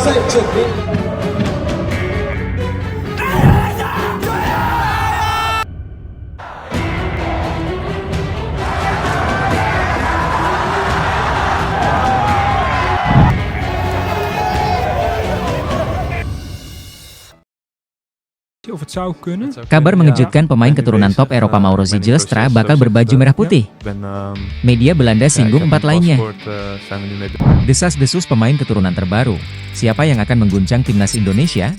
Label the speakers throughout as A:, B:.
A: 在这边。
B: Of het zou kunnen.
C: Kabar mengejutkan pemain keturunan top Eropa Mauro Zijlstra bakal berbaju merah putih. Media Belanda singgung 4 lainnya. Desas-desus pemain keturunan terbaru. Siapa yang akan mengguncang timnas Indonesia?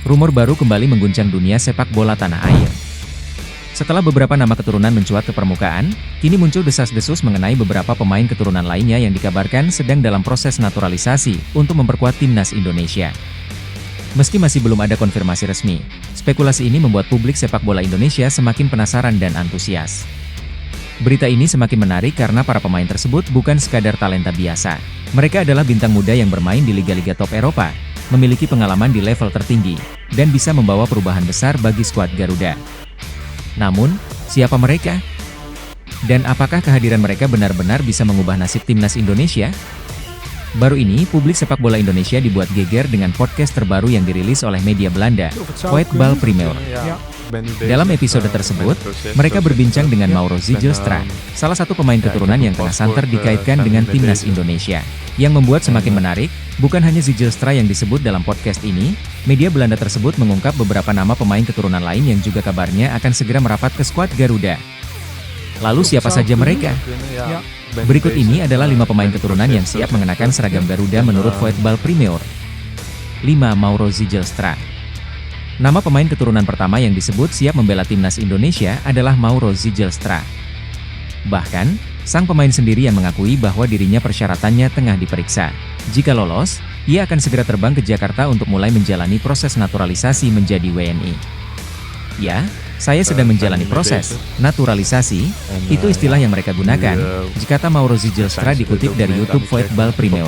C: Rumor baru kembali mengguncang dunia sepak bola tanah air. Setelah beberapa nama keturunan mencuat ke permukaan, kini muncul desas-desus mengenai beberapa pemain keturunan lainnya yang dikabarkan sedang dalam proses naturalisasi untuk memperkuat timnas Indonesia. Meski masih belum ada konfirmasi resmi, spekulasi ini membuat publik sepak bola Indonesia semakin penasaran dan antusias. Berita ini semakin menarik karena para pemain tersebut bukan sekadar talenta biasa. Mereka adalah bintang muda yang bermain di liga-liga top Eropa, memiliki pengalaman di level tertinggi, dan bisa membawa perubahan besar bagi skuad Garuda. Namun, siapa mereka? Dan apakah kehadiran mereka benar-benar bisa mengubah nasib timnas Indonesia? Baru ini, publik sepak bola Indonesia dibuat geger dengan podcast terbaru yang dirilis oleh media Belanda, Voetbal Premier. Dalam episode tersebut, mereka berbincang dengan Mauro Zijlstra, salah satu pemain keturunan yang tengah santer dikaitkan dengan timnas Indonesia. Yang membuat semakin menarik, bukan hanya Zijlstra yang disebut dalam podcast ini, media Belanda tersebut mengungkap beberapa nama pemain keturunan lain yang juga kabarnya akan segera merapat ke skuad Garuda. Lalu siapa saja mereka? Berikut ini adalah 5 pemain keturunan yang siap mengenakan seragam Garuda menurut Voetbal Premier. 5. Mauro Zijlstra. Nama pemain keturunan pertama yang disebut siap membela timnas Indonesia adalah Mauro Zijlstra. Bahkan, sang pemain sendiri yang mengakui bahwa dirinya persyaratannya tengah diperiksa. Jika lolos, ia akan segera terbang ke Jakarta untuk mulai menjalani proses naturalisasi menjadi WNI. Ya, saya sedang menjalani proses naturalisasi, itu istilah yang mereka gunakan, jika Mauro Zijlstra dikutip dari YouTube Voetbal Premier.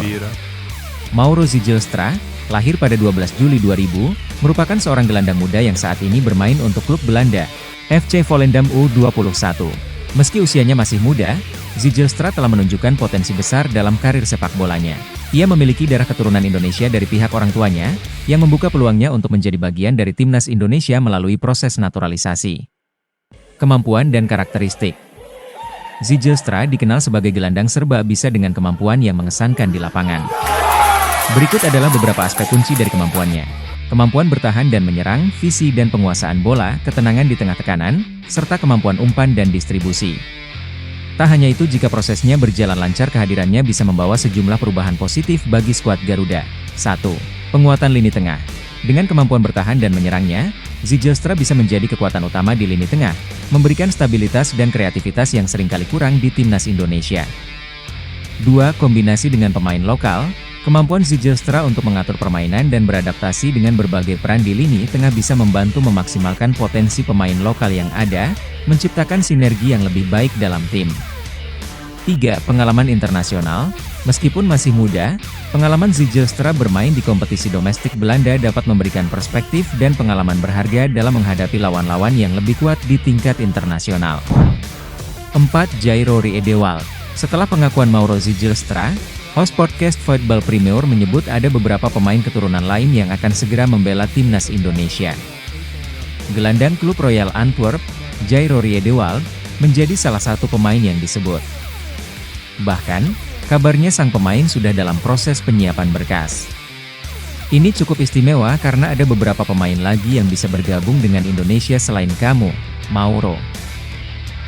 C: Mauro Zijlstra, lahir pada 12 Juli 2000, merupakan seorang gelandang muda yang saat ini bermain untuk klub Belanda, FC Volendam U21. Meski usianya masih muda, Zijlstra telah menunjukkan potensi besar dalam karir sepak bolanya. Ia memiliki darah keturunan Indonesia dari pihak orang tuanya, yang membuka peluangnya untuk menjadi bagian dari timnas Indonesia melalui proses naturalisasi. Kemampuan dan karakteristik. Zijlstra dikenal sebagai gelandang serba bisa dengan kemampuan yang mengesankan di lapangan. Berikut adalah beberapa aspek kunci dari kemampuannya. Kemampuan bertahan dan menyerang, visi dan penguasaan bola, ketenangan di tengah tekanan, serta kemampuan umpan dan distribusi. Tak hanya itu, jika prosesnya berjalan lancar, kehadirannya bisa membawa sejumlah perubahan positif bagi skuad Garuda. 1. Penguatan lini tengah. Dengan kemampuan bertahan dan menyerangnya, Zijlstra bisa menjadi kekuatan utama di lini tengah, memberikan stabilitas dan kreativitas yang seringkali kurang di timnas Indonesia. 2. Kombinasi dengan pemain lokal. Kemampuan Zijlstra untuk mengatur permainan dan beradaptasi dengan berbagai peran di lini tengah bisa membantu memaksimalkan potensi pemain lokal yang ada, menciptakan sinergi yang lebih baik dalam tim. 3. Pengalaman internasional. Meskipun masih muda, pengalaman Zijlstra bermain di kompetisi domestik Belanda dapat memberikan perspektif dan pengalaman berharga dalam menghadapi lawan-lawan yang lebih kuat di tingkat internasional. 4. Jairo Riedewald. Setelah pengakuan Mauro Zijlstra, host podcast Voetbal Premier menyebut ada beberapa pemain keturunan lain yang akan segera membela timnas Indonesia. Gelandang klub Royal Antwerp, Jairo Riedewald, menjadi salah satu pemain yang disebut. Bahkan, kabarnya sang pemain sudah dalam proses penyiapan berkas. Ini cukup istimewa karena ada beberapa pemain lagi yang bisa bergabung dengan Indonesia selain kamu, Mauro.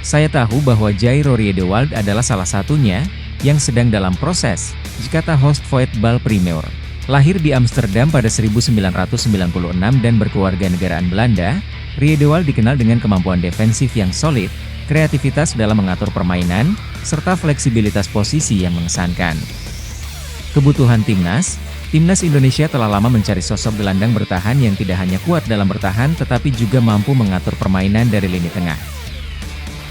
C: Saya tahu bahwa Jairo Riedewald adalah salah satunya, yang sedang dalam proses, jika host Voetbal Premier. Lahir di Amsterdam pada 1996 dan berkeluarga negaraan Belanda, Riedewald dikenal dengan kemampuan defensif yang solid, kreativitas dalam mengatur permainan, serta fleksibilitas posisi yang mengesankan. Kebutuhan timnas Indonesia telah lama mencari sosok gelandang bertahan yang tidak hanya kuat dalam bertahan tetapi juga mampu mengatur permainan dari lini tengah.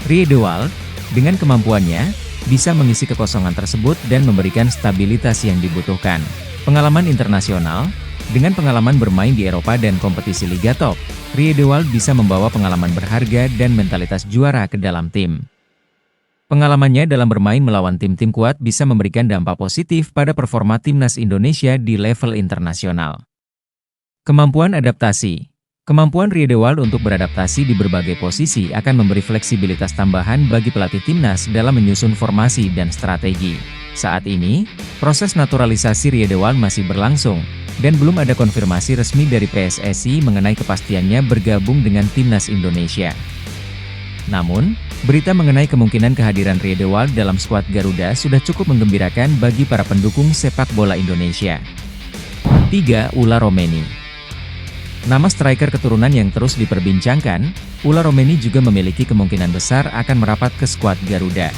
C: Riedewald, dengan kemampuannya, bisa mengisi kekosongan tersebut dan memberikan stabilitas yang dibutuhkan. Pengalaman internasional. Dengan pengalaman bermain di Eropa dan kompetisi Liga Top, Riedewald bisa membawa pengalaman berharga dan mentalitas juara ke dalam tim. Pengalamannya dalam bermain melawan tim-tim kuat bisa memberikan dampak positif pada performa timnas Indonesia di level internasional. Kemampuan adaptasi. Kemampuan Riedewald untuk beradaptasi di berbagai posisi akan memberi fleksibilitas tambahan bagi pelatih timnas dalam menyusun formasi dan strategi. Saat ini, proses naturalisasi Riedewald masih berlangsung, dan belum ada konfirmasi resmi dari PSSI mengenai kepastiannya bergabung dengan timnas Indonesia. Namun, berita mengenai kemungkinan kehadiran Riedewald dalam skuad Garuda sudah cukup menggembirakan bagi para pendukung sepak bola Indonesia. 3. Ula Romeni. Nama striker keturunan yang terus diperbincangkan, Ula Romeni juga memiliki kemungkinan besar akan merapat ke skuad Garuda.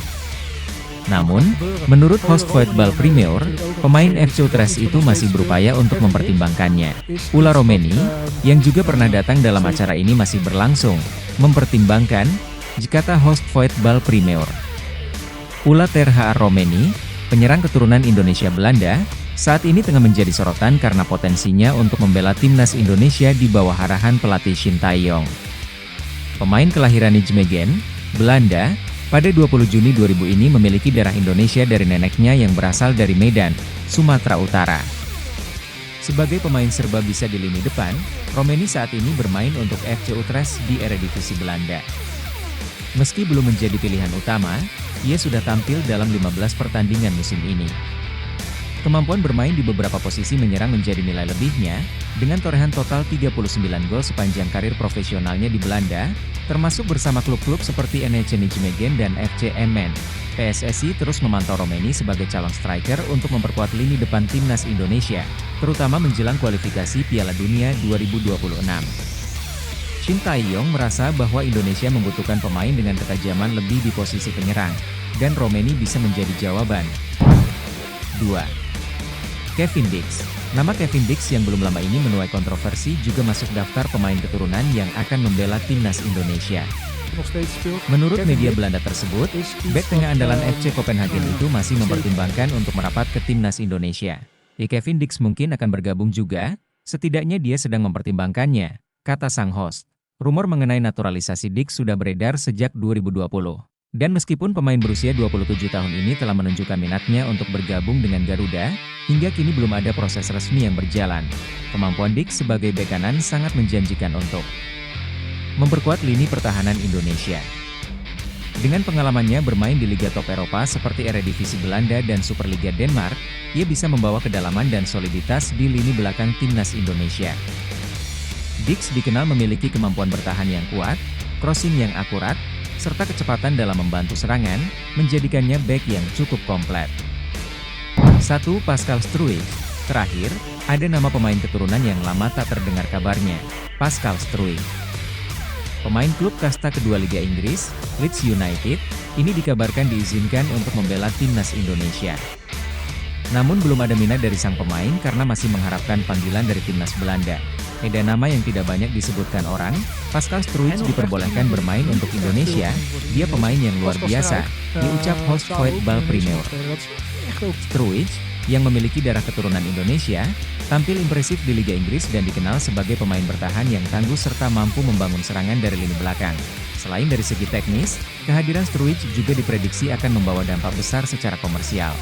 C: Namun, menurut host Football Premier, pemain FC Utrecht itu masih berupaya untuk mempertimbangkannya. Ula Romeni, yang juga pernah datang dalam acara ini masih berlangsung, mempertimbangkan, jikata host Football Premier. Ula Terha Romeni, penyerang keturunan Indonesia-Belanda, saat ini tengah menjadi sorotan karena potensinya untuk membela timnas Indonesia di bawah arahan pelatih Shin Tae-yong. Pemain kelahiran Nijmegen, Belanda, pada 20 Juni 2000 ini memiliki darah Indonesia dari neneknya yang berasal dari Medan, Sumatera Utara. Sebagai pemain serba bisa di lini depan, Romeni saat ini bermain untuk FC Utrecht di Eredivisie Belanda. Meski belum menjadi pilihan utama, ia sudah tampil dalam 15 pertandingan musim ini. Kemampuan bermain di beberapa posisi menyerang menjadi nilai lebihnya, dengan torehan total 39 gol sepanjang karir profesionalnya di Belanda, termasuk bersama klub-klub seperti NEC Nijmegen dan FC Emmen. PSSI terus memantau Romeni sebagai calon striker untuk memperkuat lini depan timnas Indonesia, terutama menjelang kualifikasi Piala Dunia 2026. Shin Tae-yong merasa bahwa Indonesia membutuhkan pemain dengan ketajaman lebih di posisi penyerang, dan Romeni bisa menjadi jawaban. 2. Kevin Dix. Nama Kevin Dix yang belum lama ini menuai kontroversi juga masuk daftar pemain keturunan yang akan membela timnas Indonesia. Menurut media Belanda tersebut, bek tengah andalan FC Copenhagen itu masih mempertimbangkan untuk merapat ke timnas Indonesia. Kevin Dix mungkin akan bergabung juga, setidaknya dia sedang mempertimbangkannya, kata sang host. Rumor mengenai naturalisasi Dix sudah beredar sejak 2020. Dan meskipun pemain berusia 27 tahun ini telah menunjukkan minatnya untuk bergabung dengan Garuda, hingga kini belum ada proses resmi yang berjalan. Kemampuan Dix sebagai bek kanan sangat menjanjikan untuk memperkuat lini pertahanan Indonesia. Dengan pengalamannya bermain di Liga Top Eropa seperti Eredivisie Belanda dan Superliga Denmark, ia bisa membawa kedalaman dan soliditas di lini belakang timnas Indonesia. Dix dikenal memiliki kemampuan bertahan yang kuat, crossing yang akurat, serta kecepatan dalam membantu serangan, menjadikannya bek yang cukup komplit. 1. Pascal Struijk. Terakhir, ada nama pemain keturunan yang lama tak terdengar kabarnya, Pascal Struijk. Pemain klub kasta kedua Liga Inggris, Leeds United, ini dikabarkan diizinkan untuk membela timnas Indonesia. Namun belum ada minat dari sang pemain karena masih mengharapkan panggilan dari timnas Belanda. Ada nama yang tidak banyak disebutkan orang, Pascal Struijk diperbolehkan bermain untuk Indonesia, dia pemain yang luar biasa, diucap host Football Premier. Struijk, yang memiliki darah keturunan Indonesia, tampil impresif di Liga Inggris dan dikenal sebagai pemain bertahan yang tangguh serta mampu membangun serangan dari lini belakang. Selain dari segi teknis, kehadiran Struijk juga diprediksi akan membawa dampak besar secara komersial.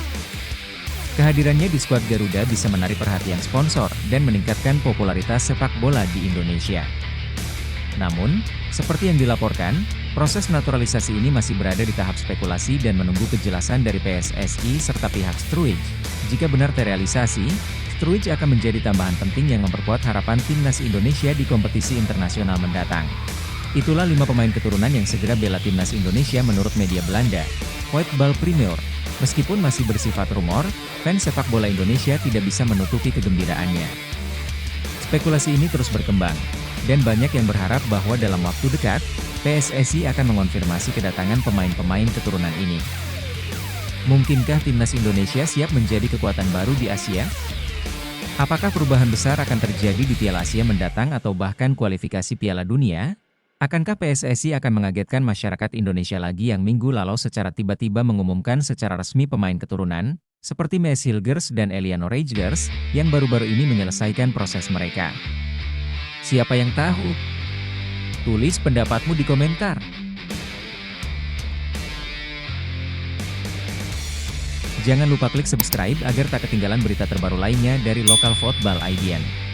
C: Kehadirannya di skuad Garuda bisa menarik perhatian sponsor dan meningkatkan popularitas sepak bola di Indonesia. Namun, seperti yang dilaporkan, proses naturalisasi ini masih berada di tahap spekulasi dan menunggu kejelasan dari PSSI serta pihak Struijk. Jika benar terrealisasi, Struijk akan menjadi tambahan penting yang memperkuat harapan timnas Indonesia di kompetisi internasional mendatang. Itulah 5 pemain keturunan yang segera bela timnas Indonesia menurut media Belanda, Football Premier. Meskipun masih bersifat rumor, fans sepak bola Indonesia tidak bisa menutupi kegembiraannya. Spekulasi ini terus berkembang, dan banyak yang berharap bahwa dalam waktu dekat, PSSI akan mengonfirmasi kedatangan pemain-pemain keturunan ini. Mungkinkah timnas Indonesia siap menjadi kekuatan baru di Asia? Apakah perubahan besar akan terjadi di Piala Asia mendatang atau bahkan kualifikasi Piala Dunia? Akankah PSSI akan mengagetkan masyarakat Indonesia lagi yang minggu lalu secara tiba-tiba mengumumkan secara resmi pemain keturunan, seperti Maes Hilgers dan Eliano Reijgers, yang baru-baru ini menyelesaikan proses mereka? Siapa yang tahu? Tulis pendapatmu di komentar. Jangan lupa klik subscribe agar tak ketinggalan berita terbaru lainnya dari Lokal Football IDN.